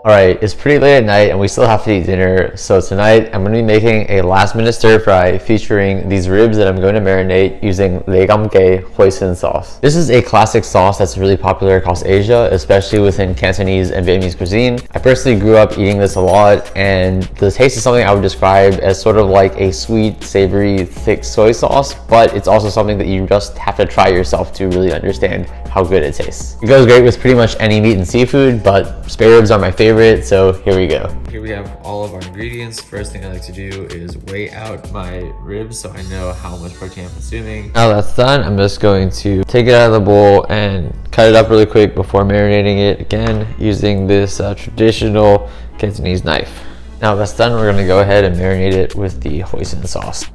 Alright, it's pretty late at night and we still have to eat dinner, so tonight I'm going to be making a last minute stir fry featuring these ribs that I'm going to marinate using Kum Kee Hoisin sauce. This is a classic sauce that's really popular across Asia, especially within Cantonese and Vietnamese cuisine. I personally grew up eating this a lot, and the taste is something I would describe as sort of like a sweet, savory, thick soy sauce, but it's also something that you just have to try yourself to really understand how good it tastes. It goes great with pretty much any meat and seafood, but spare ribs are my favorite, so here we go. Here we have all of our ingredients. First thing I like to do is weigh out my ribs so I know how much protein I'm consuming. Now that's done, I'm just going to take it out of the bowl and cut it up really quick before marinating it, again using this traditional Cantonese knife. Now that's done, we're going to go ahead and marinate it with the hoisin sauce.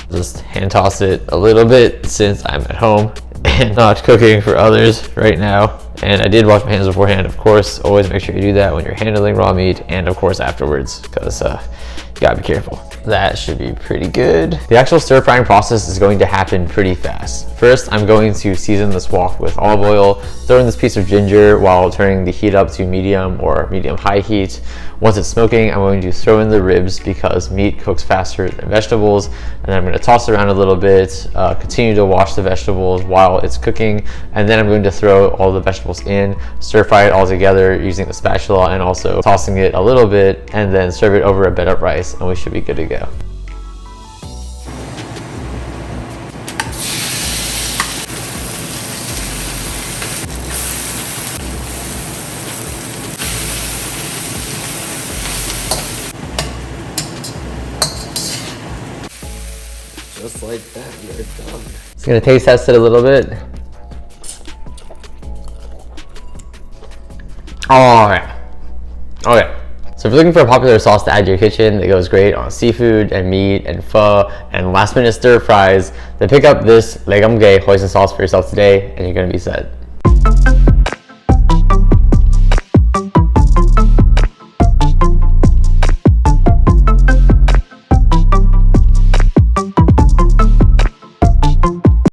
Just hand toss it a little bit since I'm at home and not cooking for others right now. And I did wash my hands beforehand, of course. Always make sure you do that when you're handling raw meat, and of course afterwards, because you gotta be careful. That should be pretty good. The actual stir frying process is going to happen pretty fast. First, I'm going to season this wok with olive oil, throw in this piece of ginger while turning the heat up to medium or medium-high heat. Once it's smoking, I'm going to throw in the ribs because meat cooks faster than vegetables, and then I'm going to toss it around a little bit, continue to wash the vegetables while it's cooking, and then I'm going to throw all the vegetables in, stir fry it all together using the spatula and also tossing it a little bit, and then serve it over a bed of rice, and we should be good to go. Just like that, you're done. Just gonna taste test it a little bit. Oh yeah. Okay. So if you're looking for a popular sauce to add to your kitchen that goes great on seafood and meat and pho and last minute stir fries, then pick up this Kum Kee Hoisin sauce for yourself today and you're gonna be set.